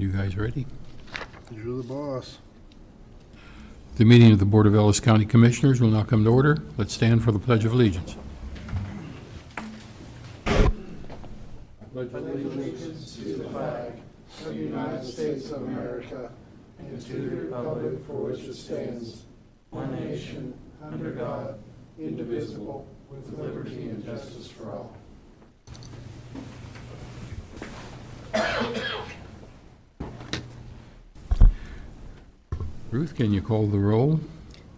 You guys ready? You're the boss. The meeting of the Board of Ellis County Commissioners will now come to order. Let's stand for the Pledge of Allegiance. Pledge allegiance to the flag of the United States of America and to the republic for which it stands, one nation, under God, indivisible, with liberty and justice for all. Ruth, can you call the roll?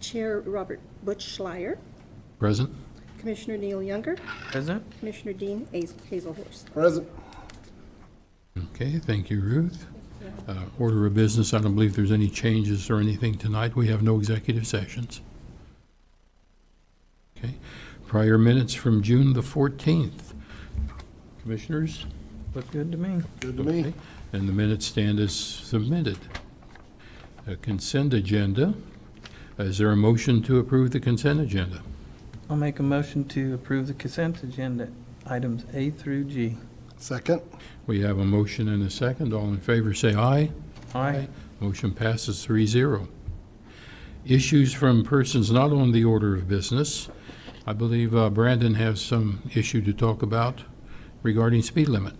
Chair Robert Butch Schleier, Present. Commissioner Neil Younger, Present. Commissioner Dean Hazelhurst. Present. Okay, thank you, Ruth. Order of business, I don't believe there's any changes or anything tonight. We have no executive sessions. Okay. Prior minutes from June the 14th. Commissioners? Look good to me. Good to me. Okay. And the minutes stand as submitted. A consent agenda. Is there a motion to approve the consent agenda? I'll make a motion to approve the consent agenda, items A through G. Second. We have a motion and a second. All in favor say aye. Aye. Motion passes 3-0. Issues from persons not on the order of business. I believe Brandon has some issue to talk about regarding speed limit.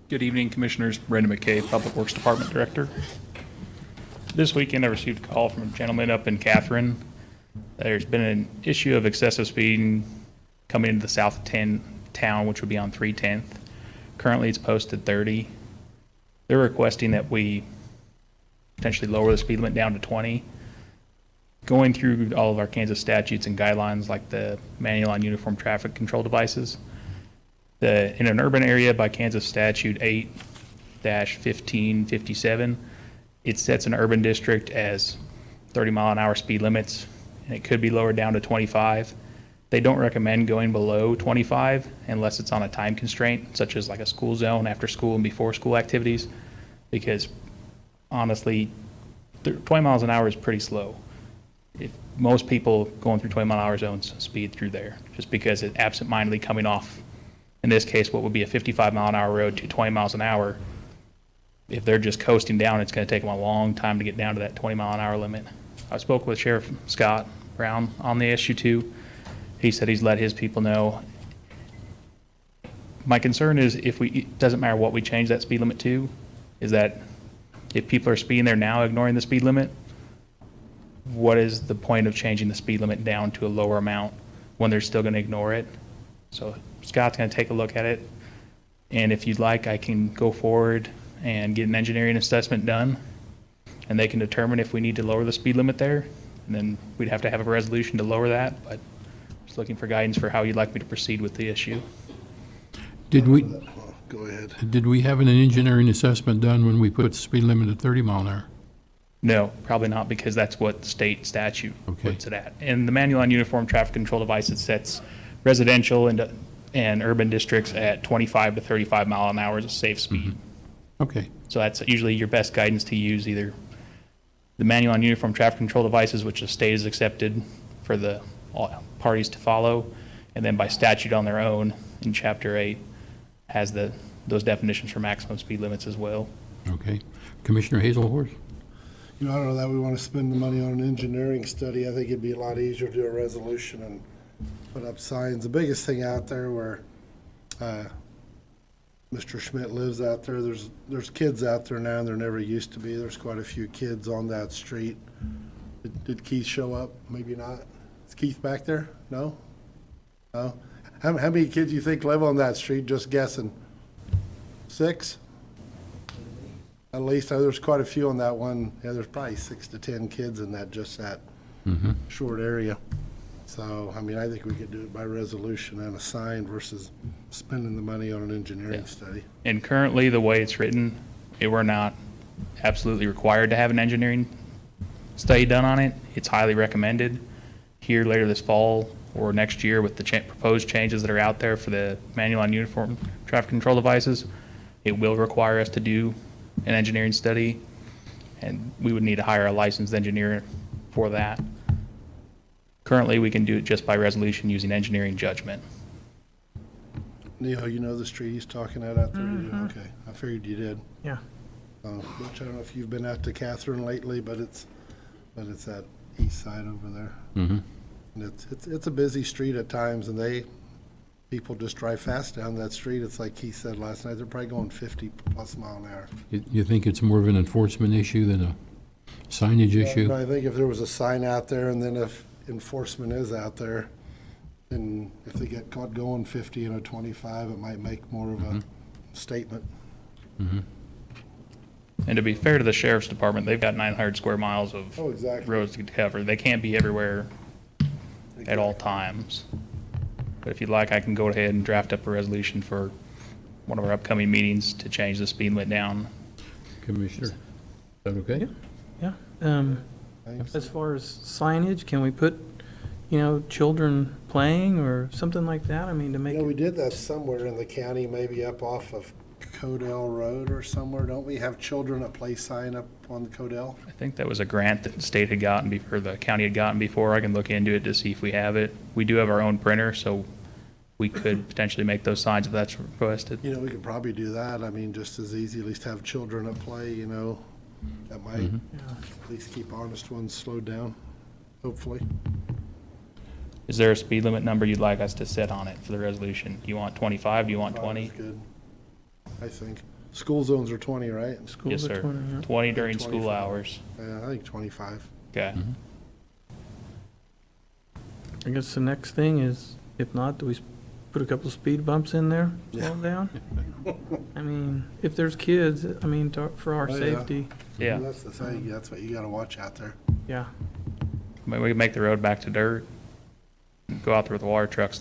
Good evening, Commissioners. Brendan McKay, Public Works Department Director. This weekend, I received a call from a gentleman up in Catherine. There's been an issue of excessive speeding coming into the south of town, which would be on 310th. Currently, it's posted 30. They're requesting that we potentially lower the speed limit down to 20. Going through all of our Kansas statutes and guidelines, like the Manual on Uniform Traffic Control Devices, in an urban area by Kansas statute 8-1557, it sets an urban district as 30-mile-an-hour speed limits, and it could be lowered down to 25. They don't recommend going below 25 unless it's on a time constraint, such as like a school zone, after school and before school activities, because honestly, 20 miles an hour is pretty slow. If most people going through 20-mile-an-hour zones speed through there, just because it's absent-mindedly coming off, in this case, what would be a 55-mile-an-hour road to 20 miles an hour. If they're just coasting down, it's going to take them a long time to get down to that 20-mile-an-hour limit. I spoke with Sheriff Scott Brown on the issue too. He said he's let his people know. My concern is it doesn't matter what we change that speed limit to, is that if people are speeding there now ignoring the speed limit, what is the point of changing the speed limit down to a lower amount when they're still going to ignore it? So Scott's going to take a look at it, and if you'd like, I can go forward and get an engineering assessment done, and they can determine if we need to lower the speed limit there, and then we'd have to have a resolution to lower that, but just looking for guidance for how you'd like me to proceed with the issue. Did we Go ahead. have an engineering assessment done when we put the speed limit at 30 mile an hour? No, probably not, because that's what the state statute Okay. puts it at. And the Manual on Uniform Traffic Control Devices sets residential and urban districts at 25 to 35 mile an hour is a safe speed. Okay. So that's usually your best guidance to use, either the Manual on Uniform Traffic Control Devices, which the state has accepted for the all parties to follow, and then by statute on their own in Chapter 8 has those definitions for maximum speed limits as well. Okay. Commissioner Hazelhorst? You know, I don't know that we want to spend the money on an engineering study. I think it'd be a lot easier to do a resolution and put up signs. The biggest thing out there where Mr. Schmidt lives out there, there's kids out there now, and there never used to be. There's quite a few kids on that street. Did Keith show up? Maybe not. Is Keith back there? No? No? How many kids do you think live on that street? Just guessing. 6? At least. There's quite a few on that one. Yeah, there's probably 6 to 10 kids in that short area. So, I mean, I think we could do it by resolution and a sign versus spending the money on an engineering study. And currently, the way it's written, we're not absolutely required to have an engineering study done on it. It's highly recommended. Here later this fall or next year with the proposed changes that are out there for the Manual on Uniform Traffic Control Devices, it will require us to do an engineering study, and we would need to hire a licensed engineer for that. Currently, we can do it just by resolution using engineering judgment. Neil, you know the street he's talking at out there? You do? Okay, I figured you did. Yeah. Which I don't know if you've been out to Catherine lately, but it's that east side over there. Mm-hmm. And it's a busy street at times, and people just drive fast down that street. It's like he said last night, they're probably going 50 plus mile an hour. You think it's more of an enforcement issue than a signage issue? But I think if there was a sign out there, and then if enforcement is out there, then if they get caught going 50 and a 25, it might make more of a statement. Mm-hmm. And to be fair to the sheriff's department, they've got 900 square miles of Oh, exactly. roads to cover. They can't be everywhere at all times. But if you'd like, I can go ahead and draft up a resolution for one of our upcoming meetings to change the speed limit down. Commissioner, is that okay? Yeah. Thanks. As far as signage, can we put, children playing or something like that? I mean, to make Yeah, we it, did that somewhere in the county, maybe up off of Codell Road or somewhere. Don't we have children at play sign up on Codell? I think that was a grant that the state had gotten before, the county had gotten before. I can look into it to see if we have it. We do have our own printer, so we could potentially make those signs if that's requested. We could probably do that. I mean, just as easy, at least have children at play, that might at least keep honest ones slowed down, hopefully. Is there a speed limit number you'd like us to set on it for the resolution? Do you want 25? Do you want 20? That's good, I think. School zones are 20, right? Yes, schools are sir. 20, yeah. 20 during school 25. hours. Yeah, I think 25. Okay. I guess the next thing is, if not, do we put a couple of speed bumps in there, slow Yeah. them down? I mean, if there's kids, for our Oh, yeah. safety, Yeah. That's the thing. That's what you gotta watch out there. yeah. Maybe we can make the road back to dirt. Go out there with a water truck,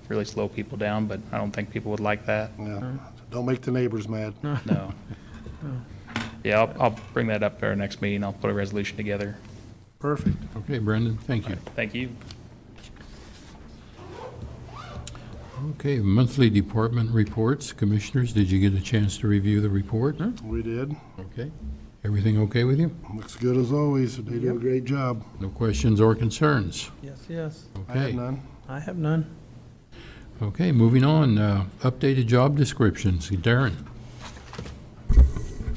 really slow people down, but I don't think people would like that. Yeah. Don't make the neighbors mad. No. Yeah, I'll bring that up at our next meeting. I'll put a resolution together. Perfect. Okay, Brendan, thank you. Thank you. Okay, monthly department reports. Commissioners, did you get a chance to review the report? We did. Okay. Everything okay with you? Looks good as always. They do a great job. No questions or concerns? Yes. I have Okay. none. I have none. Okay, moving on. Updated job descriptions. Darren?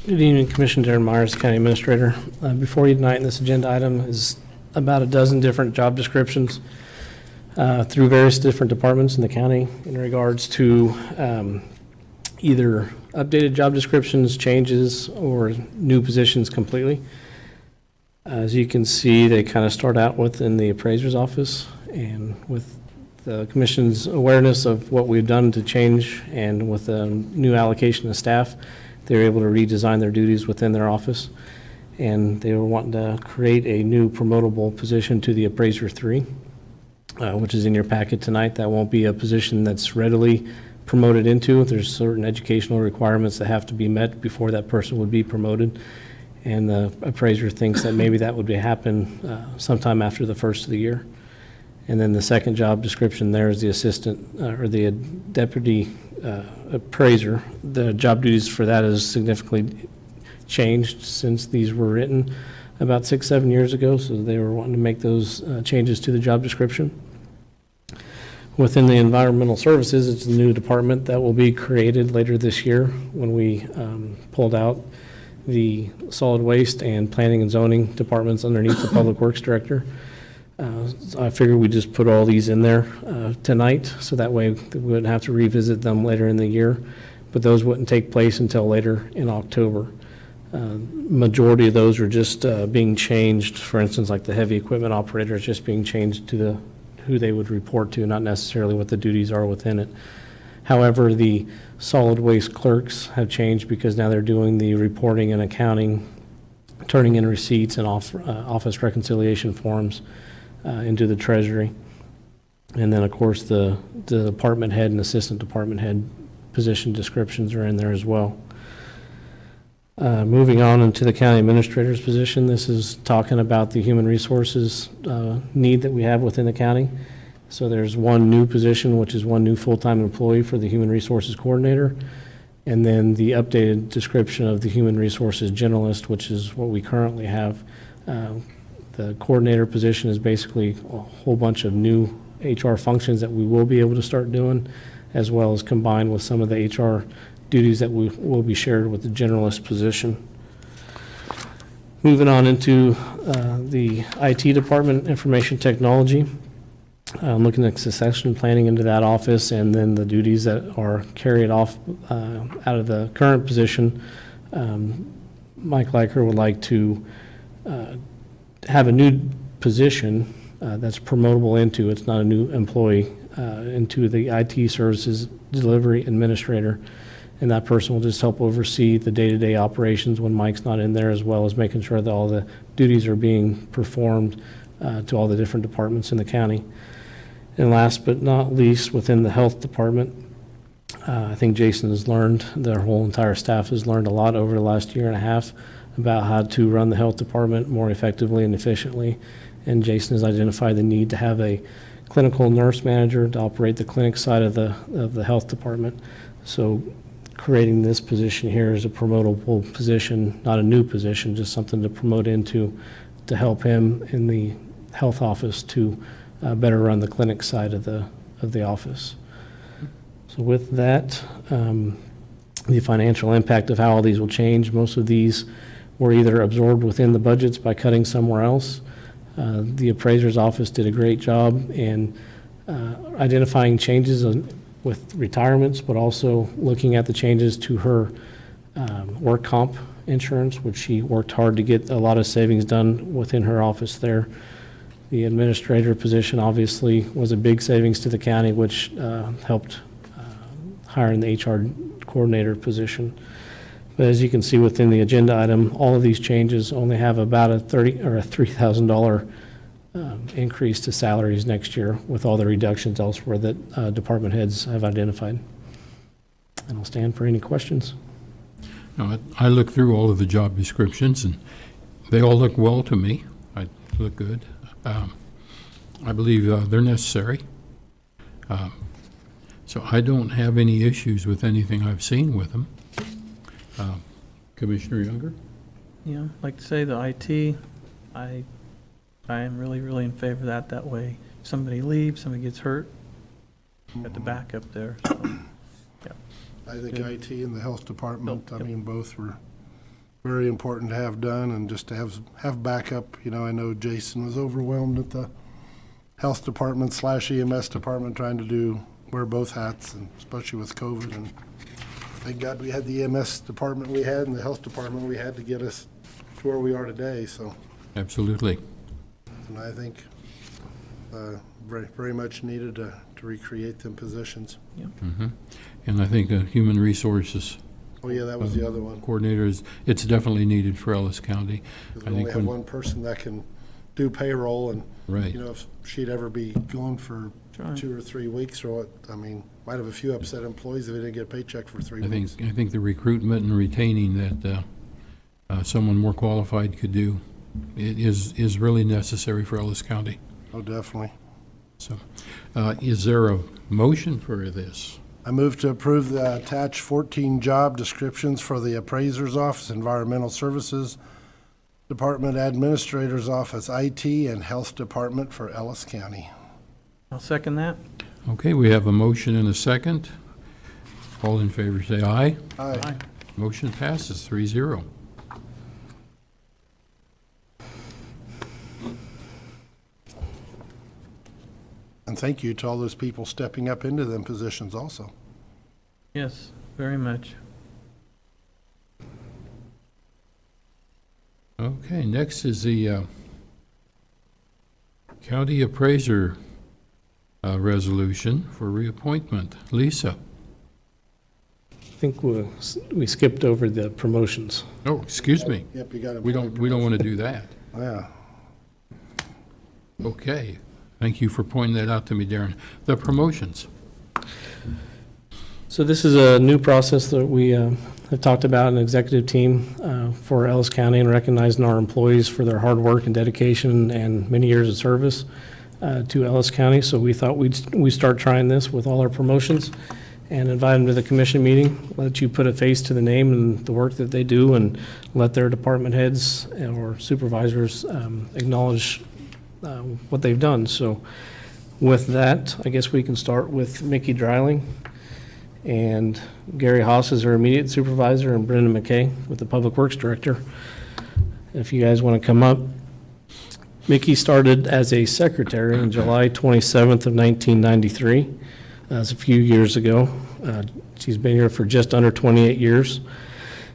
Good evening, Commissioner Darren Myers, County Administrator. Before you tonight, in this agenda item is about a dozen different job descriptions through various different departments in the county in regards to either updated job descriptions, changes, or new positions completely. As you can see, they kind of start out within the appraiser's office, and with the commission's awareness of what we've done to change and with the new allocation of staff, they were able to redesign their duties within their office. And they were wanting to create a new promotable position to the Appraiser 3, which is in your packet tonight. That won't be a position that's readily promoted into. There's certain educational requirements that have to be met before that person would be promoted. And the appraiser thinks that maybe that would happen sometime after the first of the year. And then the second job description there is the assistant or the deputy appraiser. The job duties for that has significantly changed since these were written about 6-7 years ago. So they were wanting to make those changes to the job description. Within the environmental services, it's a new department that will be created later this year when we pulled out the solid waste and planning and zoning departments underneath the public works director. So I figured we'd just put all these in there tonight, so that way we wouldn't have to revisit them later in the year. But those wouldn't take place until later in October. Majority of those are just being changed. For instance, like the heavy equipment operator is just being changed to who they would report to, not necessarily what the duties are within it. However, the solid waste clerks have changed because now they're doing the reporting and accounting, turning in receipts and office reconciliation forms into the treasury. And then, of course, the department head and assistant department head position descriptions are in there as well. Moving on into the county administrator's position, this is talking about the human resources need that we have within the county. So there's one new position, which is one new full-time employee for the human resources coordinator. And then the updated description of the human resources generalist, which is what we currently have, The coordinator position is basically a whole bunch of new HR functions that we will be able to start doing, as well as combined with some of the HR duties that will be shared with the generalist position. Moving on into the IT department, information technology. Looking at succession planning into that office, and then the duties that are carried off out of the current position. Mike Leiker would like to have a new position that's promotable into, it's not a new employee, into the IT services delivery administrator. And that person will just help oversee the day-to-day operations when Mike's not in there, as well as making sure that all the duties are being performed to all the different departments in the county. And last but not least, within the health department, I think Jason has learned, their whole entire staff has learned a lot over the last year and a half about how to run the health department more effectively and efficiently. And Jason has identified the need to have a clinical nurse manager to operate the clinic side of the health department. So creating this position here is a promotable position, not a new position, just something to promote into to help him in the health office to better run the clinic side of the office. So with that, the financial impact of how all these will change, most of these were either absorbed within the budgets by cutting somewhere else. The appraiser's office did a great job in identifying changes with retirements, but also looking at the changes to her work comp insurance, which she worked hard to get a lot of savings done within her office there. The administrator position obviously was a big savings to the county, which helped hiring the HR coordinator position. But as you can see within the agenda item, all of these changes only have about a $3,000 increase to salaries next year with all the reductions elsewhere that department heads have identified. And I'll stand for any questions. Now, I looked through all of the job descriptions, and they all look well to me. I look good. I believe they're necessary. So I don't have any issues with anything I've seen with them. Commissioner Younger? Yeah, like to say the IT, I am really in favor of that. That way, somebody leaves, somebody gets hurt, got the backup there. So, yeah. I think Good. IT and the health department, Yep. I mean, both were very important to have done, and just to have backup. You know, I know Jason was overwhelmed at the health department / EMS department trying to wear both hats, and especially with COVID. And thank God we had the EMS department we had and the health department we had to get us to where we are today. So, Absolutely. and I think very much needed to recreate them positions. Mm-hmm. And I think human resources Oh yeah, that was the other one. coordinators, it's definitely needed for Ellis County. Because I we think only have one person that can do payroll, and Right. you know, if she'd ever be gone for Sure. 2 or 3 weeks or what, I mean, might have a few upset employees if they didn't get a paycheck for 3 I weeks. think the recruitment and retaining that someone more qualified could do is really necessary for Ellis County. Oh, definitely. So, is there a motion for this? I move to approve the attached 14 job descriptions for the Appraiser's Office, Environmental Services Department, Administrator's Office, IT, and Health Department for Ellis County. I'll second that. Okay, we have a motion and a second. All in favor, say aye. Aye. Motion passes 3-0. And thank you to all those people stepping up into them positions also. Yes, very much. Okay, next is the County Appraiser resolution for reappointment. Lisa? I think we skipped over the promotions. Oh, excuse me. Yep, you got it. We don't want to do that. Yeah. Okay. Thank you for pointing that out to me, Darren. The promotions. So this is a new process that we have talked about in the executive team for Ellis County, and recognizing our employees for their hard work and dedication and many years of service to Ellis County. So we thought we'd start trying this with all our promotions. and invite them to the commission meeting, let you put a face to the name and the work that they do, and let their department heads or supervisors acknowledge what they've done. So with that, I guess we can start with Mickey Dreiling, and Gary Haas is our immediate supervisor, and Brendan McKay with the Public Works Director. If you guys want to come up. Mickey started as a secretary on July 27th of 1993. That's a few years ago. She's been here for just under 28 years.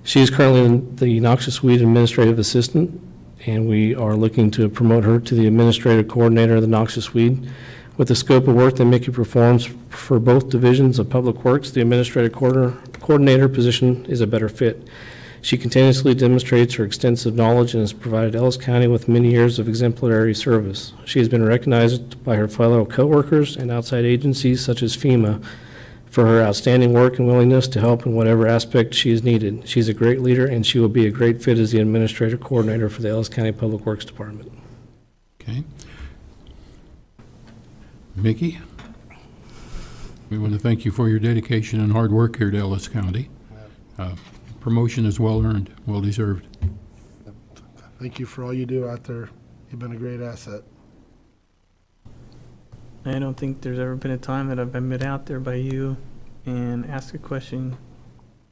She is currently the Noxious Weed Administrative Assistant, and we are looking to promote her to the Administrative Coordinator of the Noxious Weed. With the scope of work that Mickey performs for both divisions of Public Works, the Administrative Coordinator position is a better fit. She continuously demonstrates her extensive knowledge and has provided Ellis County with many years of exemplary service. She has been recognized by her fellow coworkers and outside agencies such as FEMA for her outstanding work and willingness to help in whatever aspect she is needed. She's a great leader, and she will be a great fit as the Administrative Coordinator for the Ellis County Public Works Department. Okay. Mickey, we want to thank you for your dedication and hard work here at Ellis County. Promotion is well-earned, well-deserved. Thank you for all you do out there. You've been a great asset. I don't think there's ever been a time that I've been met out there by you and asked a question,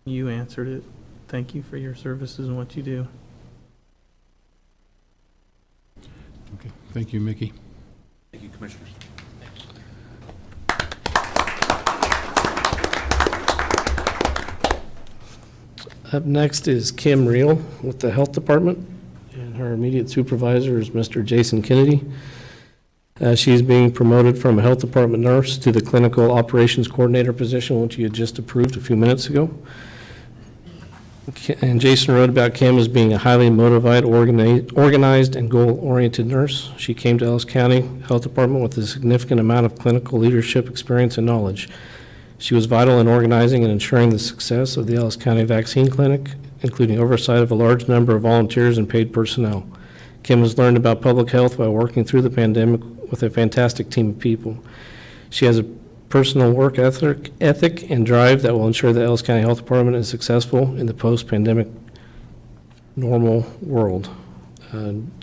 you answered it. Thank you for your services and what you do. Okay. Thank you, Mickey. Thank you, Commissioners. Up next is Kim Reel with the Health Department, and her immediate supervisor is Mr. Jason Kennedy. She's being promoted from a Health Department nurse to the Clinical Operations Coordinator position, which you had just approved a few minutes ago. And Jason wrote about Kim as being a highly motivated, organized, and goal-oriented nurse. She came to Ellis County Health Department with a significant amount of clinical leadership experience and knowledge. She was vital in organizing and ensuring the success of the Ellis County Vaccine Clinic, including oversight of a large number of volunteers and paid personnel. Kim has learned about public health while working through the pandemic with a fantastic team of people. She has a personal work ethic and drive that will ensure the Ellis County Health Department is successful in the post-pandemic normal world.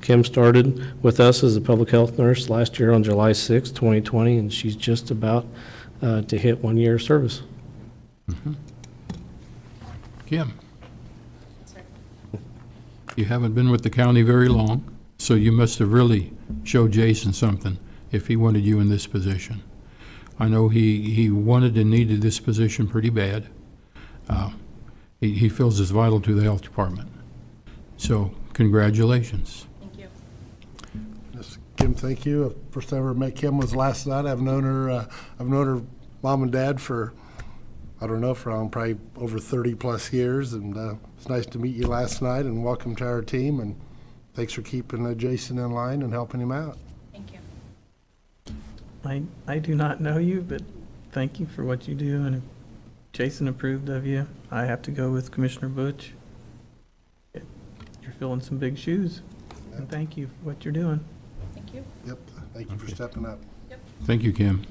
Kim started with us as a public health nurse last year on July 6, 2020, and she's just about to hit 1 year of service. Kim? You haven't been with the county very long, so you must have really showed Jason something if he wanted you in this position. I know he wanted and needed this position pretty bad. He feels it's vital to the health department. So congratulations. Thank you. Yes, Kim, thank you. First I ever met Kim was last night. I've known her mom and dad for, I don't know, for probably over 30 plus years. And it's nice to meet you last night, and welcome to our team. And thanks for keeping Jason in line and helping him out. Thank you. I do not know you, but thank you for what you do, and if Jason approved of you, I have to go with Commissioner Butch. You're filling some big shoes, and thank you for what you're doing. Thank you. Yep, thank you for stepping up. Thank you, Kim.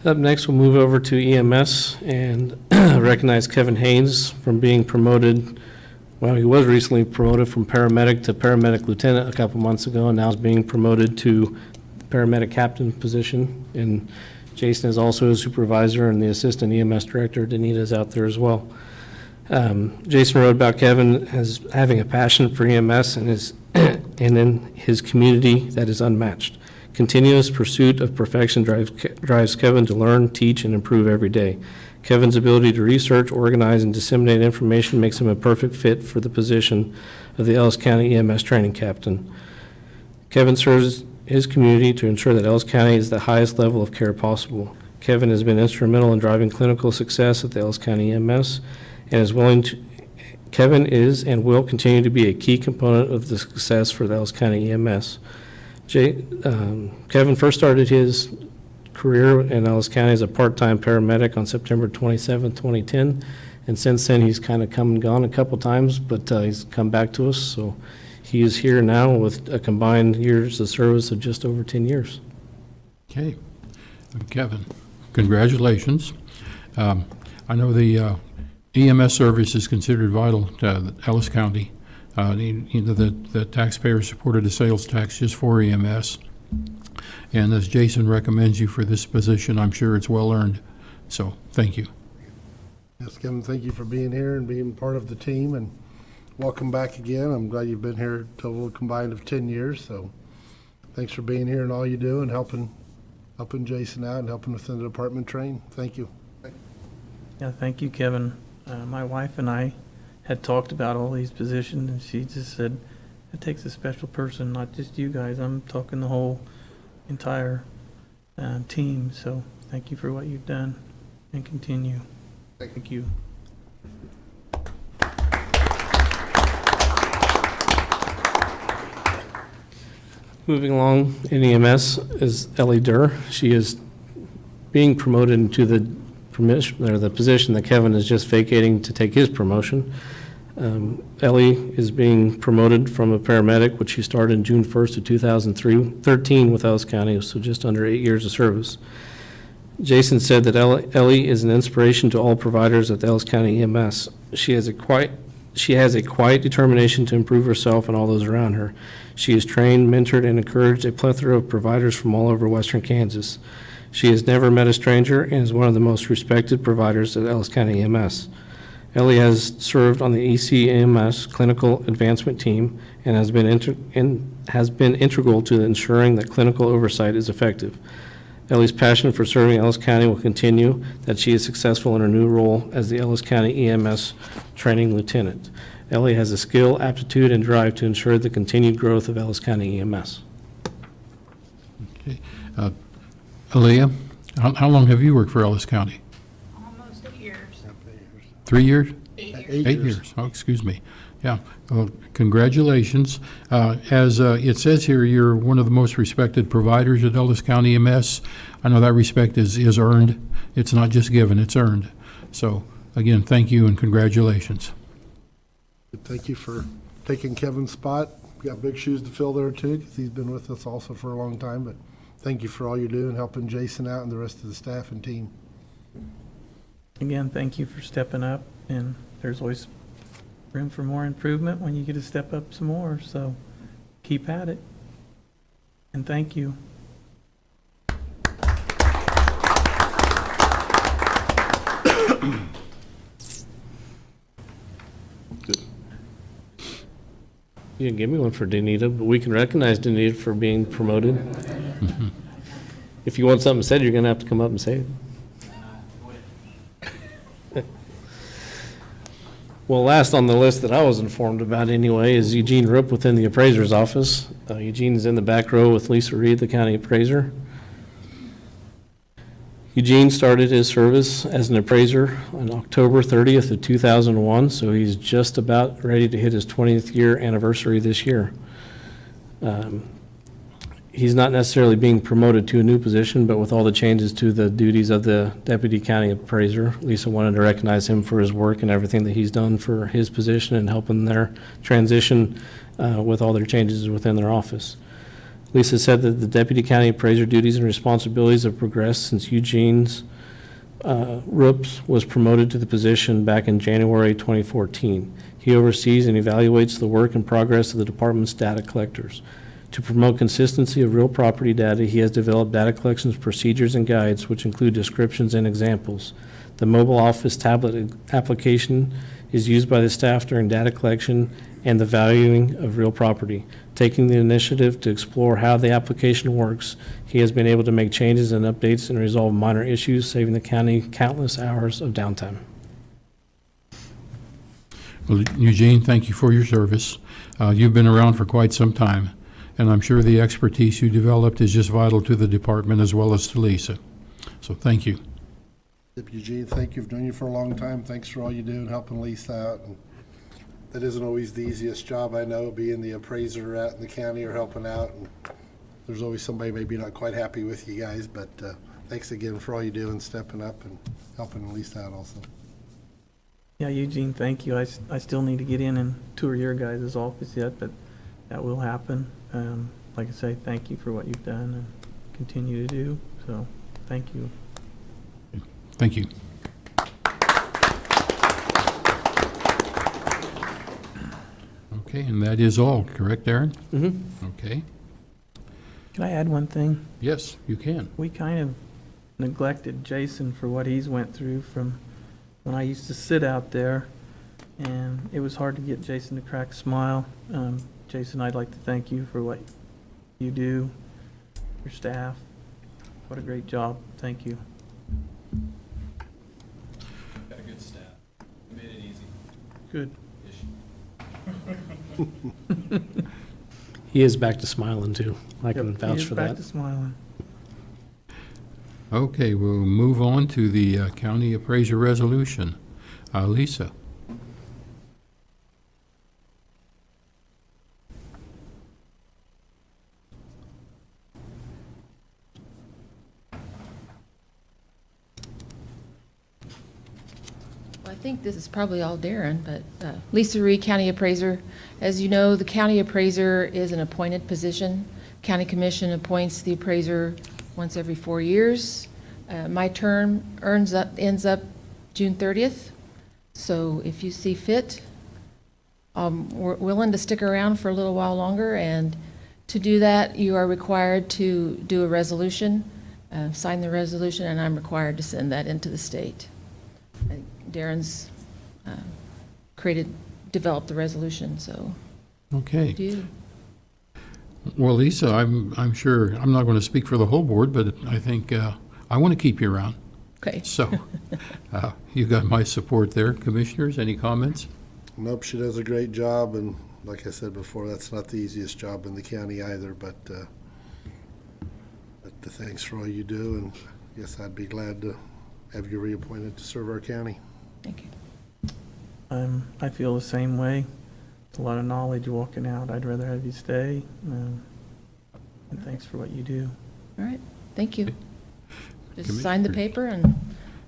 Up next, we'll move over to EMS and recognize Kevin Haynes from being promoted. Well, he was recently promoted from paramedic to paramedic lieutenant a couple months ago, and now is being promoted to paramedic captain position. And Jason is also a supervisor, and the assistant EMS director, Danita, is out there as well. Jason wrote about Kevin as having a passion for EMS and in his community that is unmatched. Continuous pursuit of perfection drives Kevin to learn, teach, and improve every day. Kevin's ability to research, organize, and disseminate information makes him a perfect fit for the position of the Ellis County EMS training captain. Kevin serves his community to ensure that Ellis County is the highest level of care possible. Kevin has been instrumental in driving clinical success at the Ellis County EMS and is willing to. Kevin is and will continue to be a key component of the success for the Ellis County EMS. Kevin first started his career in Ellis County as a part-time paramedic on September 27, 2010, and since then he's kind of come and gone a couple times, but he's come back to us, so He is here now with a combined years of service of just over 10 years. Okay. Kevin, congratulations. I know the EMS service is considered vital to Ellis County. The taxpayers supported the sales tax just for EMS. And as Jason recommends you for this position, I'm sure it's well earned. So, thank you. Yes, Kevin, thank you for being here and being part of the team, and welcome back again. I'm glad you've been here a total combined of 10 years, so thanks for being here and all you do and helping Jason out and helping within the department train. Thank you. Yeah, thank you, Kevin. My wife and I had talked about all these positions, and she just said, it takes a special person, not just you guys. I'm talking the whole entire team. So thank you for what you've done and continue. Thank you. Moving along in EMS is Ellie Durr. She is being promoted into the position that Kevin is just vacating to take his promotion. Ellie is being promoted from a paramedic, which she started June 1st of 2013 with Ellis County, so just under 8 years of service. Jason said that Ellie is an inspiration to all providers at the Ellis County EMS. She has a quiet determination to improve herself and all those around her. She has trained, mentored, and encouraged a plethora of providers from all over western Kansas. She has never met a stranger and is one of the most respected providers at Ellis County EMS. Ellie has served on the ECMS Clinical Advancement Team and has been integral to ensuring that clinical oversight is effective. Ellie's passion for serving Ellis County will continue, that she is successful in her new role as the Ellis County EMS Training Lieutenant. Ellie has the skill, aptitude, and drive to ensure the continued growth of Ellis County EMS. Okay. Aaliyah, how long have you worked for Ellis County? Almost 8 years. 3 years? 8 years. 8 years. Oh, excuse me. Yeah. Well, congratulations. As it says here, you're one of the most respected providers at Ellis County EMS. I know that respect is earned. It's not just given, it's earned. So, again, thank you and congratulations. Thank you for taking Kevin's spot. We got big shoes to fill there too, because he's been with us also for a long time, but thank you for all you do and helping Jason out and the rest of the staff and team. Again, thank you for stepping up, and there's always room for more improvement when you get to step up some more, so keep at it. And thank you. You didn't give me one for Danita, but we can recognize Danita for being promoted. If you want something said, you're going to have to come up and say it. Well, last on the list that I was informed about anyway is Eugene Rupp within the Appraiser's office. Eugene is in the back row with Lisa Reed, the county appraiser. Eugene started his service as an appraiser on October 30th of 2001, so he's just about ready to hit his 20th year anniversary this year. He's not necessarily being promoted to a new position, but with all the changes to the duties of the deputy county appraiser, Lisa wanted to recognize him for his work and everything that he's done for his position and helping their transition with all their changes within their office. Lisa said that the deputy county appraiser duties and responsibilities have progressed since Eugene's Roops was promoted to the position back in January 2014. He oversees and evaluates the work and progress of the department's data collectors. To promote consistency of real property data, he has developed data collections procedures and guides, which include descriptions and examples. The mobile office tablet application is used by the staff during data collection and the valuing of real property. Taking the initiative to explore how the application works, he has been able to make changes and updates and resolve minor issues, saving the county countless hours of downtime. Well, Eugene, thank you for your service. You've been around for quite some time, and I'm sure the expertise you developed is just vital to the department as well as to Lisa. So thank you. Eugene, thank you for doing it for a long time. Thanks for all you do and helping Lisa out. And that isn't always the easiest job, I know, being the appraiser out in the county or helping out. And there's always somebody maybe not quite happy with you guys, but thanks again for all you do and stepping up and helping Lisa out also. Yeah, Eugene, thank you. I still need to get in and tour your guys' office yet, but that will happen. Like I say, thank you for what you've done and continue to do, so thank you. Thank you. Okay, and that is all, correct, Aaron? Mm-hmm. Okay. Can I add one thing? Yes, you can. We kind of neglected Jason for what he's went through from when I used to sit out there, and it was hard to get Jason to crack a smile. Jason, I'd like to thank you for what you do, your staff. What a great job. Thank you. Got a good staff. Made it easy. Good. He is back to smiling, too. I can Yep, he vouch is for back that. to smiling. Okay, we'll move on to the county appraiser resolution. Lisa? Well, I think this is probably all Darren, but Lisa Ree, County Appraiser. As you know, the County Appraiser is an appointed position. County Commission appoints the appraiser once every 4 years. My term ends up June 30th, so if you see fit, we're willing to stick around for a little while longer, and to do that, you are required to do a resolution, sign the resolution, and I'm required to send that into the state. Darren's developed the resolution, so Okay. do you? Well, Lisa, I'm sure, I'm not going to speak for the whole board, but I think I want to keep you around. Okay. So you got my support there. Commissioners, any comments? Nope, she does a great job, and like I said before, that's not the easiest job in the county either, but thanks for all you do, and yes, I'd be glad to have you reappointed to serve our county. Thank you. I feel the same way. It's a lot of knowledge walking out. I'd rather have you stay. And thanks for what you do. All right, thank you. Just sign the Commissioners. paper and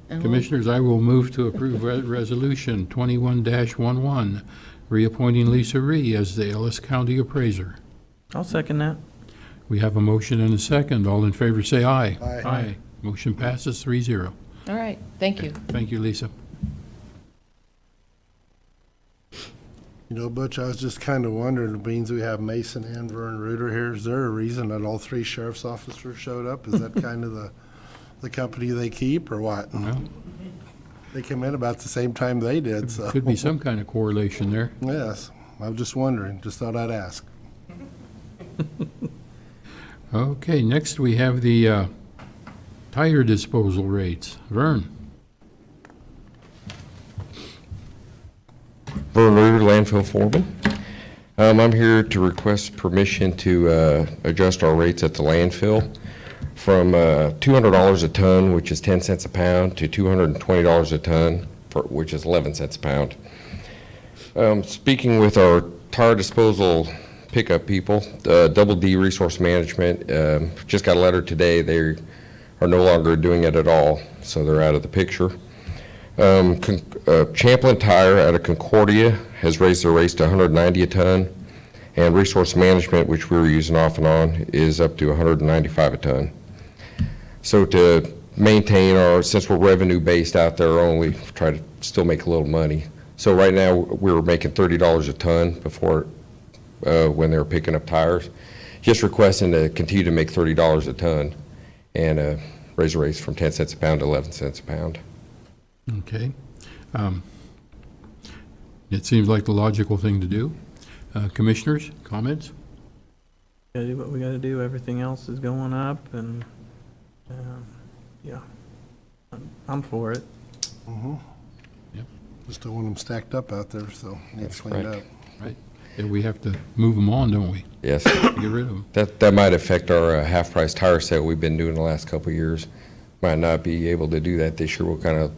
we'll- Commissioners, I will move to approve Resolution 21-11, reappointing Lisa Ree as the Ellis County Appraiser. I'll second that. We have a motion and a second. All in favor, say aye. Aye. Aye. Motion passes 3-0. All right, thank you. Thank you, Lisa. You know, Butch, I was just kind of wondering, it means we have Mason and Vern Reuter here. Is there a reason that all three sheriff's officers showed up? Is that kind of the company they keep, or what? Well, They came in about the same time they did, so. could be some kind of correlation there. Yes, I was just wondering, just thought I'd ask. Okay, next we have the tire disposal rates. Vern? Vern Reuter, landfill foreman. I'm here to request permission to adjust our rates at the landfill from $200 a ton, which is 10 cents a pound, to $220 a ton, which is 11 cents a pound. Speaking with our tire disposal pickup people, Double D Resource Management, just got a letter today. They are no longer doing it at all, so they're out of the picture. Champlin Tire out of Concordia has raised their rates to 190 a ton, and Resource Management, which we were using off and on, is up to 195 a ton. So to maintain our, since we're revenue-based out there only, try to still make a little money. So right now, we were making $30 a ton before, when they were picking up tires. Just requesting to continue to make $30 a ton and raise the rates from 10 cents a pound to 11 cents a pound. Okay. It seems like the logical thing to do. Commissioners, comments? Gotta do what we gotta do. Everything else is going up, and yeah, I'm for it. Just don't want them stacked up out there, so needs That's cleaned correct. up. Right. And we have to move them on, don't we? Yes, To get rid of them. that might affect our half-price tire sale we've been doing the last couple of years. Might not be able to do that this year. We'll kind of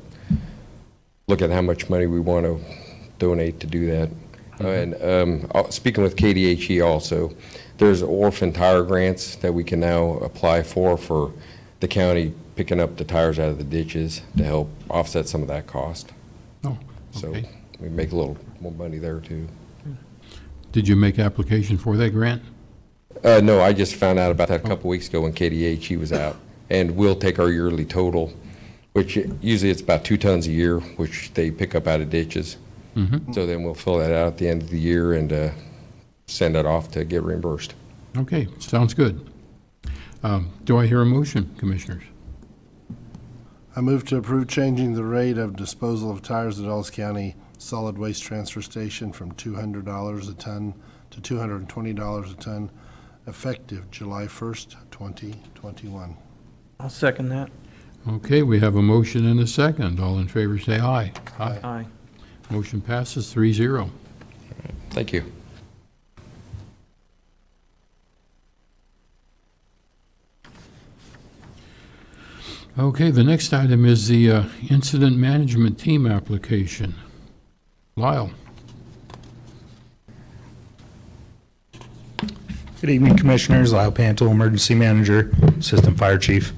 look at how much money we want to donate to do that. And speaking with KDHE also, there's Orphan tire grants that we can now apply for the county picking up the tires out of the ditches to help offset some of that cost. Oh, So okay. we make a little more money there too. Did you make application for that grant? No, I just found out about that a couple weeks ago when KDHE was out. And we'll take our yearly total, which usually it's about 2 tons a year, which they pick up out of ditches. So then we'll fill that out at the end of the year and send it off to get reimbursed. Okay, sounds good. Do I hear a motion, Commissioners? I move to approve changing the rate of disposal of tires at Ellis County Solid Waste Transfer Station from $200 a ton to $220 a ton, effective July 1st, 2021. I'll second that. Okay, we have a motion and a second. All in favor, say aye. Aye. Motion passes 3-0. Thank you. Okay, the next item is the incident management team application. Lyle? Good evening, Commissioners. Lyle Pantel, Emergency Manager, Assistant Fire Chief.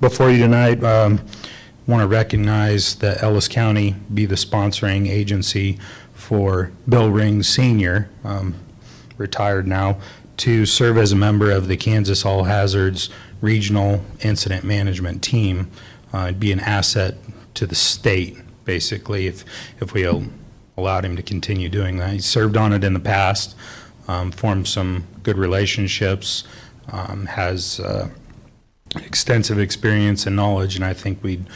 Before you tonight, want to recognize that Ellis County be the sponsoring agency for Bill Ring Sr., retired now, to serve as a member of the Kansas All Hazards Regional Incident Management Team. It'd be an asset to the state, basically, if we allowed him to continue doing that. He served on it in the past, formed some good relationships, has extensive experience and knowledge, and I think we'd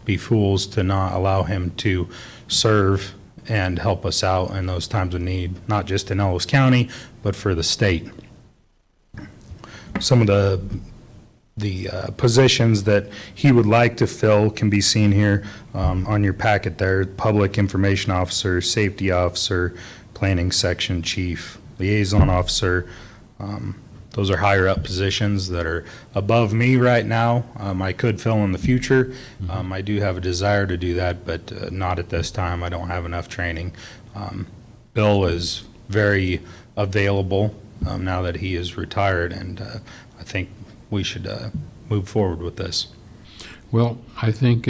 be fools to not allow him to serve and help us out in those times of need, not just in Ellis County, but for the state. Some of the positions that he would like to fill can be seen here on your packet there: Public Information Officer, Safety Officer, Planning Section Chief, Liaison Officer. Those are higher up positions that are above me right now. I could fill in the future. I do have a desire to do that, but not at this time. I don't have enough training. Bill is very available now that he is retired, and I think we should move forward with this. Well, I think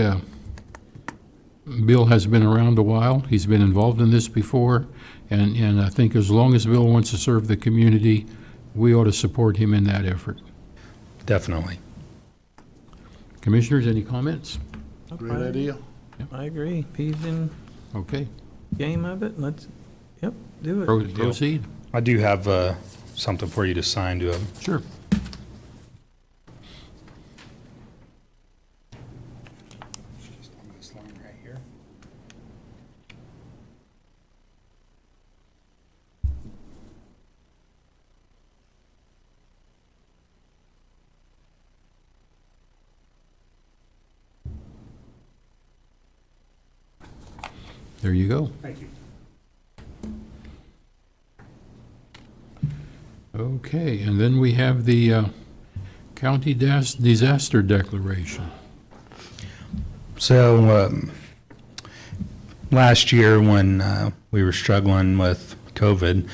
Bill has been around a while. He's been involved in this before, and I think as long as Bill wants to serve the community, we ought to support him in that effort. Definitely. Commissioners, any comments? Great idea. I agree. He's in Okay, game of it. Let's, do it. proceed. I do have something for you to sign to him. Sure. Just on this line right here. There you go. Thank you. Okay, and then we have the county disaster declaration. So, last year when we were struggling with COVID,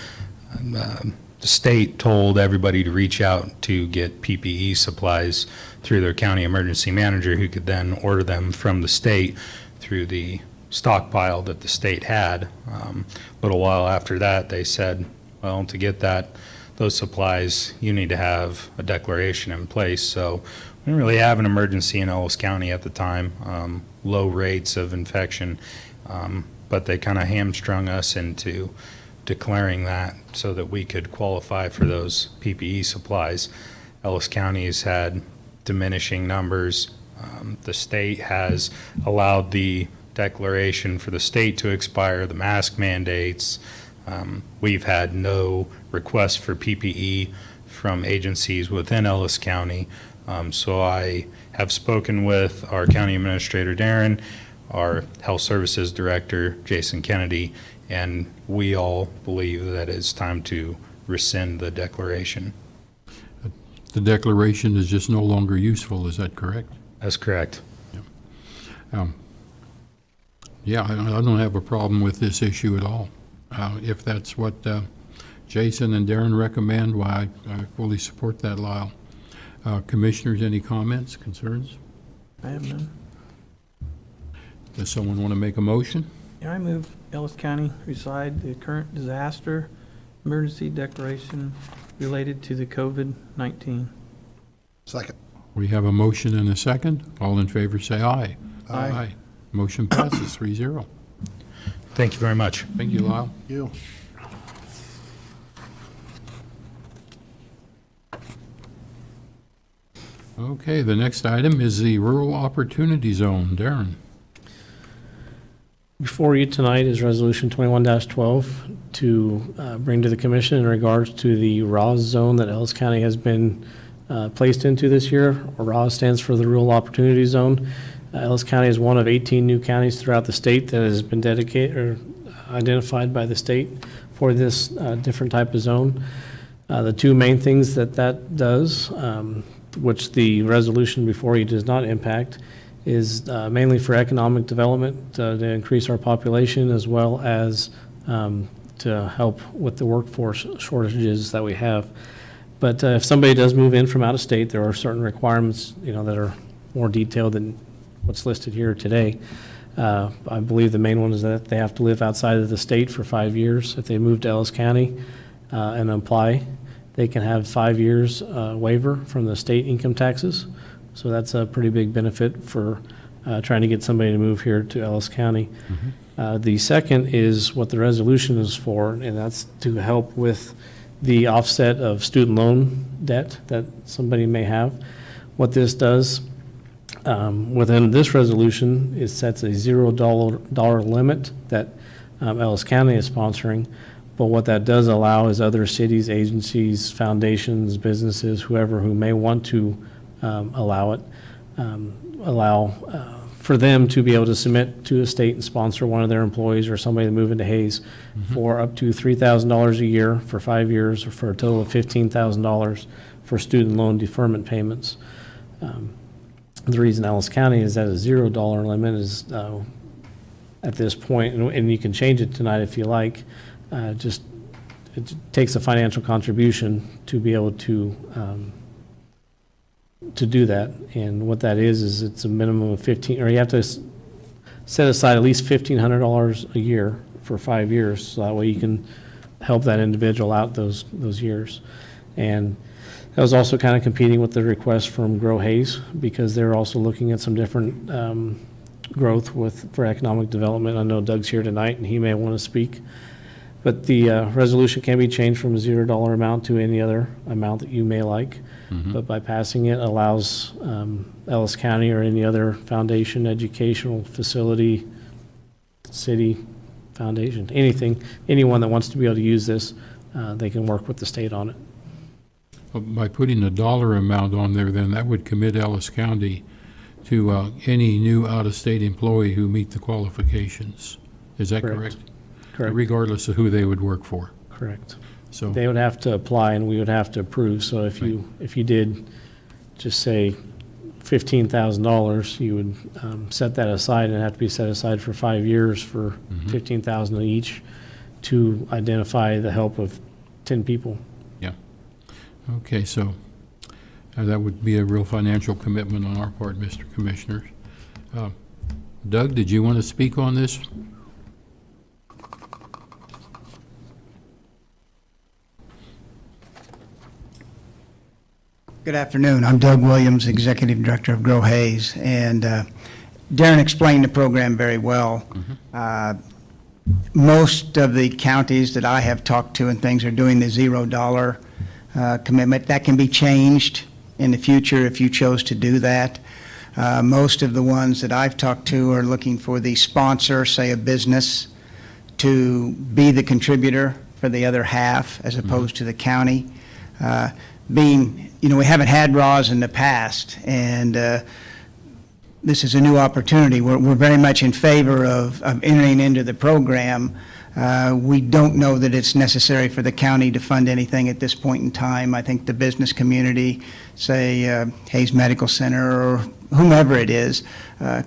the state told everybody to reach out to get PPE supplies through their county emergency manager, who could then order them from the state through the stockpile that the state had. A little while after that, they said, well, to get those supplies, you need to have a declaration in place. So we didn't really have an emergency in Ellis County at the time, low rates of infection, but they kind of hamstrung us into declaring that so that we could qualify for those PPE supplies. Ellis County has had diminishing numbers. The state has allowed the declaration for the state to expire, the mask mandates. We've had no requests for PPE from agencies within Ellis County. So I have spoken with our county administrator, Darren, our health services director, Jason Kennedy, and we all believe that it's time to rescind the declaration. The declaration is just no longer useful, is that correct? That's correct. Yeah, I don't have a problem with this issue at all. If that's what Jason and Darren recommend, why, I fully support that, Lyle. Commissioners, any comments, concerns? I have none. Does someone want to make a motion? I move Ellis County reside the current disaster emergency declaration related to the COVID-19. Second. We have a motion and a second. All in favor, say aye. Aye. Motion passes 3-0. Thank you very much. Thank you, Lyle. You. Okay, the next item is the Rural Opportunity Zone. Darren. Before you tonight is Resolution 21-12 to bring to the commission in regards to the RAWS zone that Ellis County has been placed into this year. RAWS stands for the Rural Opportunity Zone. Ellis County is one of 18 new counties throughout the state that has been dedicated or identified by the state for this different type of zone. The two main things that does, which the resolution before you does not impact, is mainly for economic development to increase our population, as well as to help with the workforce shortages that we have. But if somebody does move in from out of state, there are certain requirements, that are more detailed than what's listed here today. I believe the main one is that they have to live outside of the state for 5 years. If they move to Ellis County and apply, they can have 5 years waiver from the state income taxes. So that's a pretty big benefit for trying to get somebody to move here to Ellis County. The second is what the resolution is for, and that's to help with the offset of student loan debt that somebody may have. What this does, within this resolution, it sets a $0 limit that Ellis County is sponsoring. But what that does allow is other cities, agencies, foundations, businesses, whoever who may want to allow for them to be able to submit to a state and sponsor one of their employees or somebody to move into Hayes for up to $3,000 a year for 5 years, or for a total of $15,000 for student loan deferment payments. The reason Ellis County is at a $0 limit is at this point, and you can change it tonight if you like, just it takes a financial contribution to be able to do that. And what that is it's a minimum of 15, or you have to set aside at least $1,500 a year for 5 years, so that way you can help that individual out those years. And that was also kind of competing with the request from Grow Hayes, because they're also looking at some different growth for economic development. I know Doug's here tonight, and he may want to speak. But the resolution can be changed from a $0 amount to any other amount that you may like. But by passing it, allows Ellis County or any other foundation, educational facility, city, foundation, anyone that wants to be able to use this, they can work with the state on it. By putting a dollar amount on there, then that would commit Ellis County to any new out-of-state employee who meet the qualifications. Is that correct? Correct. Regardless of who they would work for. Correct. So They would have to apply, and we would have to approve. So if you did just say $15,000, you would set that aside, and have to be set aside for 5 years for $15,000 each to identify the help of 10 people. yeah. Okay, so that would be a real financial commitment on our part, Mr. Commissioners. Doug, did you want to speak on this? Good afternoon. I'm Doug Williams, Executive Director of Grow Hayes, and Darren explained the program very well. Most of the counties that I have talked to and things are doing the $0 commitment. That can be changed in the future if you chose to do that. Most of the ones that I've talked to are looking for the sponsor, say a business, to be the contributor for the other half as opposed to the county. We haven't had RAWs in the past, and this is a new opportunity. We're very much in favor of entering into the program. We don't know that it's necessary for the county to fund anything at this point in time. I think the business community, say Hayes Medical Center or whomever it is,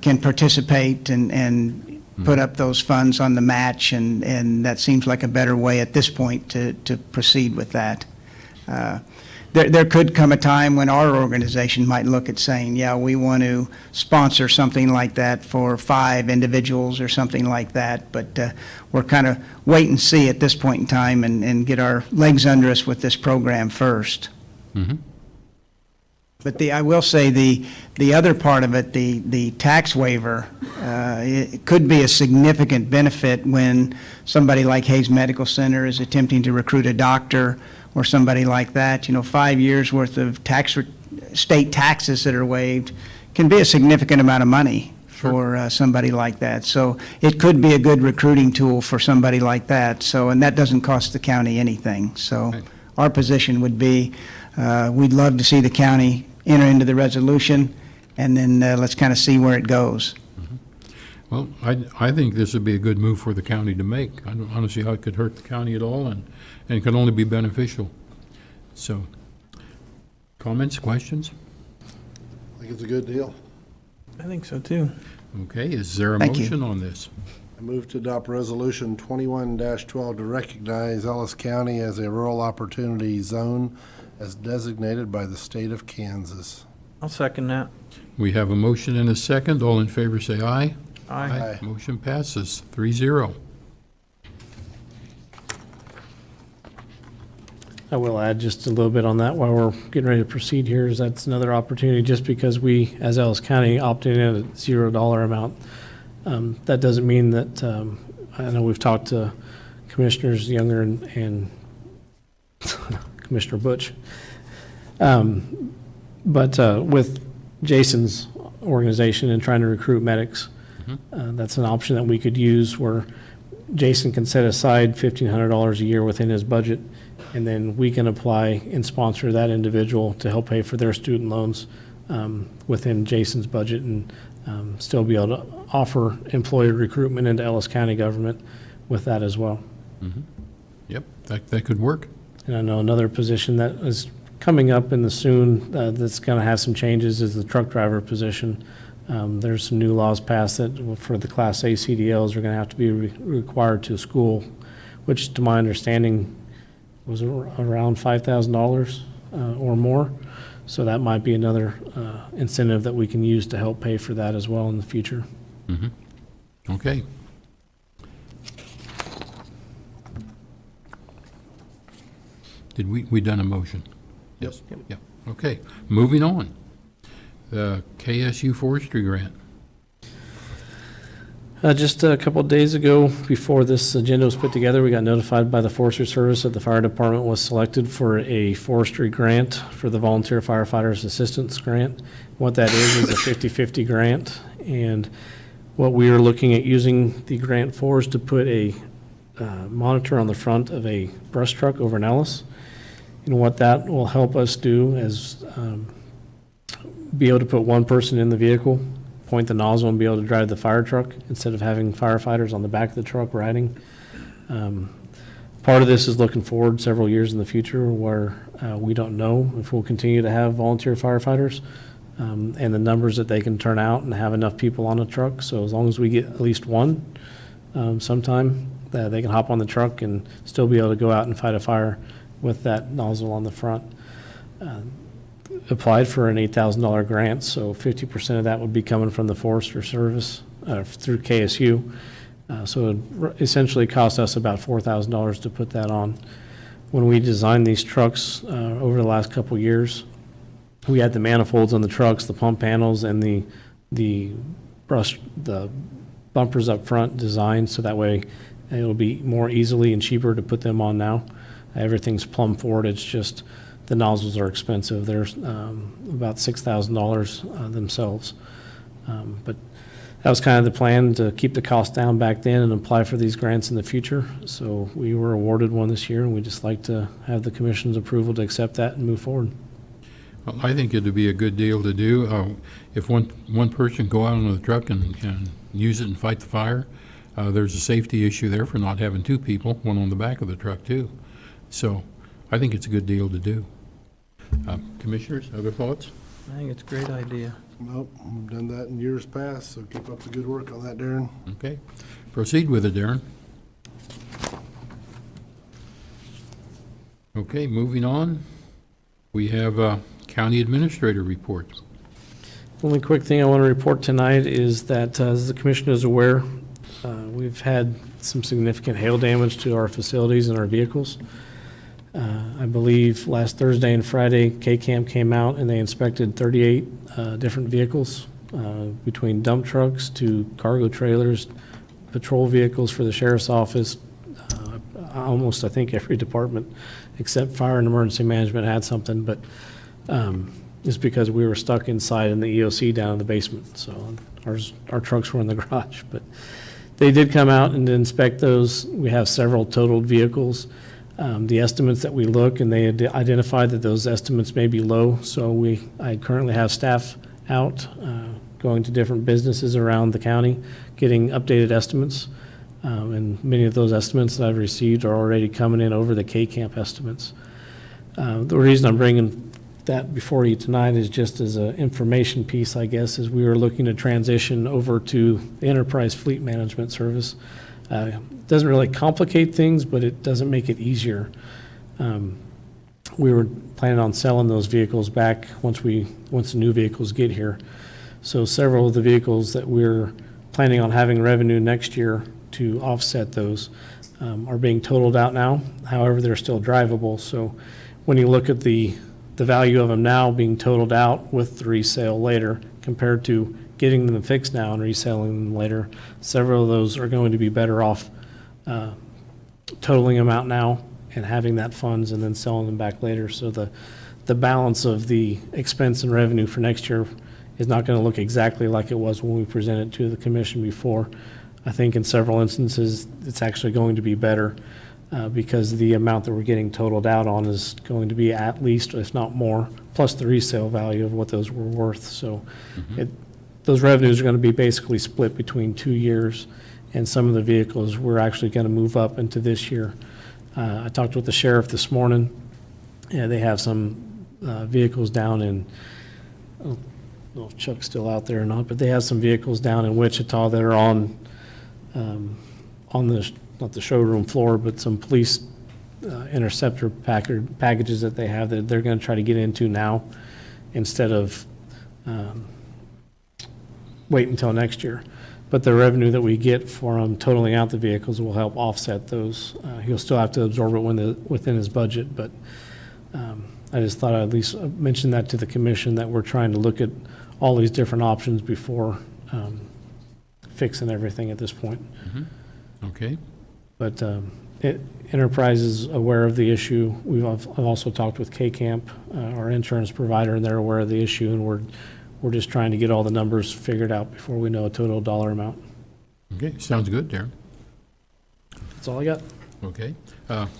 can participate and put up those funds on the match, and that seems like a better way at this point to proceed with that. there could come a time when our organization might look at saying, yeah, we want to sponsor something like that for 5 individuals or something like that, but we're kind of wait and see at this point in time and get our legs under us with this program first. Mhm. But I will say, the other part of it, the tax waiver, it could be a significant benefit when somebody like Hayes Medical Center is attempting to recruit a doctor or somebody like that. 5 years' worth of state taxes that are waived can be a significant amount of money for somebody like that. So it could be a good recruiting tool for somebody like that. So, and that doesn't cost the county anything. So Right. our position would be, we'd love to see the county enter into the resolution, and then let's kind of see where it goes. Well, I think this would be a good move for the county to make. I don't see how it could hurt the county at all, and it could only be beneficial. So, comments, questions? I think it's a good deal. I think so too. Okay, is there a Thank you. motion on this? I move to adopt Resolution 21-12 to recognize Ellis County as a rural opportunity zone as designated by the state of Kansas. I'll second that. We have a motion and a second. All in favor, say aye. Aye. Motion passes 3-0. I will add just a little bit on that while we're getting ready to proceed here, is that's another opportunity, just because we, as Ellis County, opted in at $0 amount. That doesn't mean that, I know we've talked to Commissioners Younger and Commissioner Butch. But with Jason's organization and trying to recruit medics, that's an option that we could use where Jason can set aside $1,500 a year within his budget, and then we can apply and sponsor that individual to help pay for their student loans within Jason's budget, and still be able to offer employee recruitment into Ellis County government with that as well. Yep, that could work. And I know another position that is coming up in the soon, that's going to have some changes, is the truck driver position. There's some new laws passed that for the Class A CDLs are going to have to be required to school, which to my understanding was around $5,000 or more. So that might be another incentive that we can use to help pay for that as well in the future. Okay. Did we done a motion? Yes. Yep. Okay, moving on. The KSU Forestry Grant. Just a couple of days ago, before this agenda was put together, we got notified by the Forestry Service that the fire department was selected for a forestry grant for the Volunteer Firefighters Assistance Grant. What that is a 50/50 grant, and what we are looking at using the grant for is to put a monitor on the front of a brush truck over in Ellis. And what that will help us do is be able to put one person in the vehicle, point the nozzle, and be able to drive the fire truck instead of having firefighters on the back of the truck riding. Part of this is looking forward several years in the future where we don't know if we'll continue to have volunteer firefighters and the numbers that they can turn out and have enough people on a truck. So as long as we get at least one sometime, they can hop on the truck and still be able to go out and fight a fire with that nozzle on the front. Applied for an $8,000 grant, so 50% of that would be coming from the Forestry Service through KSU. So it would essentially cost us about $4,000 to put that on. When we designed these trucks over the last couple years, we had the manifolds on the trucks, the pump panels, and the bumpers up front designed so that way it'll be more easily and cheaper to put them on now. Everything's plumb forward. It's just the nozzles are expensive. They're about $6,000 themselves. But that was kind of the plan, to keep the cost down back then and apply for these grants in the future. So we were awarded one this year, and we'd just like to have the commission's approval to accept that and move forward. Well, I think it'd be a good deal to do. If one person go out on the truck and use it and fight the fire, there's a safety issue there for not having two people, one on the back of the truck too. So I think it's a good deal to do. Commissioners, other thoughts? I think it's a great idea. Nope, we've done that in years past, so keep up the good work on that, Darren. Okay, proceed with it, Darren. Okay, moving on. We have a county administrator report. Only quick thing I want to report tonight is that, as the commission is aware, we've had some significant hail damage to our facilities and our vehicles. I believe last Thursday and Friday, K-Camp came out and they inspected 38 different vehicles, between dump trucks to cargo trailers, patrol vehicles for the sheriff's office. Almost, I think, every department except fire and emergency management had something, but it's because we were stuck inside in the EOC down in the basement. So our trucks were in the garage, but they did come out and inspect those. We have several totaled vehicles. The estimates that we look, and they identified that those estimates may be low, so I currently have staff out going to different businesses around the county, getting updated estimates, and many of those estimates that I've received are already coming in over the K-Camp estimates. The reason I'm bringing that before you tonight is just as an information piece, I guess, is we were looking to transition over to the Enterprise Fleet Management Service. Doesn't really complicate things, but it doesn't make it easier. We were planning on selling those vehicles back once the new vehicles get here. So several of the vehicles that we're planning on having revenue next year to offset those are being totaled out now. However, they're still drivable. So when you look at the value of them now being totaled out with the resale later compared to getting them fixed now and reselling them later, several of those are going to be better off totaling them out now and having that funds and then selling them back later. So the balance of the expense and revenue for next year is not going to look exactly like it was when we presented to the commission before. I think in several instances, it's actually going to be better because the amount that we're getting totaled out on is going to be at least, if not more, plus the resale value of what those were worth. So those revenues are going to be basically split between 2 years, and some of the vehicles we're actually going to move up into this year. I talked with the sheriff this morning. Yeah, they have some vehicles down in, I don't know if Chuck's still out there or not, but they have some vehicles down in Wichita that are on the, not the showroom floor, but some police interceptor packages that they have that they're going to try to get into now instead of wait until next year. But the revenue that we get from totaling out the vehicles will help offset those. He'll still have to absorb it within his budget, but I just thought I'd at least mention that to the commission, that we're trying to look at all these different options before fixing everything at this point. Okay. But Enterprise is aware of the issue. I've also talked with K-Camp, our insurance provider, and they're aware of the issue, and we're just trying to get all the numbers figured out before we know a total dollar amount. Okay, sounds good, Darren. That's all I got. Okay.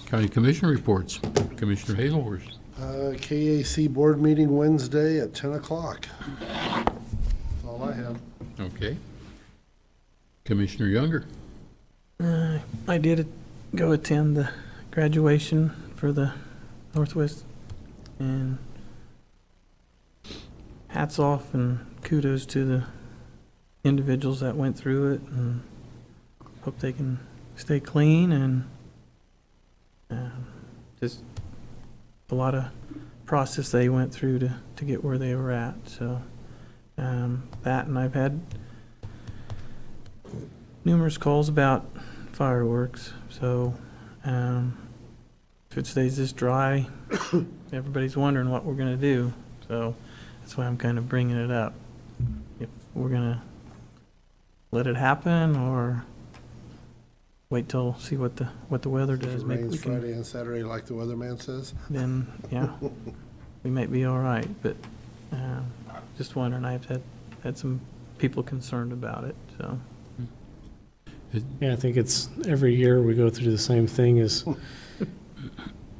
County Commissioner reports. Commissioner Hazelhurst. KAC board meeting Wednesday at 10 o'clock. That's all I have. Okay. Commissioner Younger. I did go attend the graduation for the Northwest, and hats off and kudos to the individuals that went through it, and hope they can stay clean, and just a lot of process they went through to get where they were at. So that, and I've had numerous calls about fireworks. So if it stays this dry, everybody's wondering what we're going to do. So that's why I'm kind of bringing it up. If we're going to let it happen or wait till see what the weather If does. it Maybe rains we can, Friday and Saturday like the weatherman says. then yeah, we might be all right. But just wondering. I've had some people concerned about it. So Yeah, I think it's every year we go through the same thing is,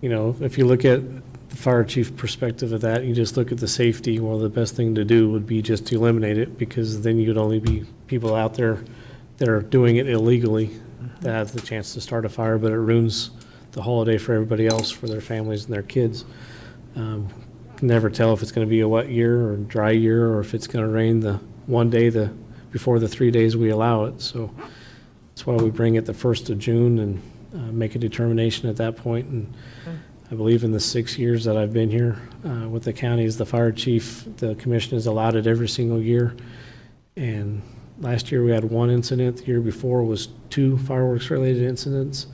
if you look at the fire chief perspective of that, you just look at the safety. Well, the best thing to do would be just to eliminate it, because then you'd only be people out there that are doing it illegally that have the chance to start a fire, but it ruins the holiday for everybody else, for their families and their kids. Can never tell if it's going to be a wet year or a dry year, or if it's going to rain the one day before the 3 days we allow it. So that's why we bring it the 1st of June and make a determination at that point. And I believe in the 6 years that I've been here with the county as the fire chief, the commission has allowed it every single year. And last year we had one incident. The year before was 2 fireworks-related incidents.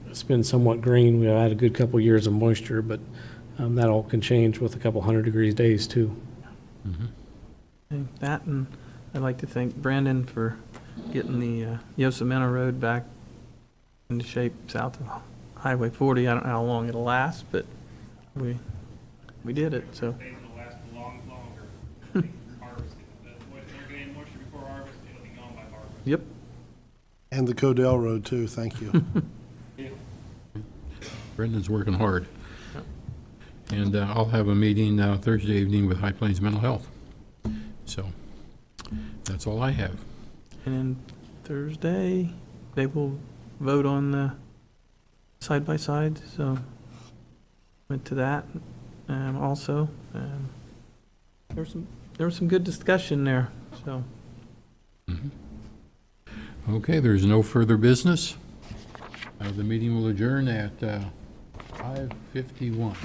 It's been somewhat green. We've had a good couple years of moisture, but that all can change with a couple 100-degree days too. And that, and I'd like to thank Brandon for getting the Yosemite Road back into shape south of Highway 40. I don't know how long it'll last, but we did it, so. Things will last a lot longer. Harvest, if they're getting moisture before harvest, it'll be gone by harvest. Yep. And the Codell Road too, thank you. Brendan's working hard. And I'll have a meeting Thursday evening with High Plains Mental Health. So that's all I have. And then Thursday, they will vote on the side-by-side, so went to that also. There was some good discussion there, so. Okay, there's no further business. The meeting will adjourn at 5:51.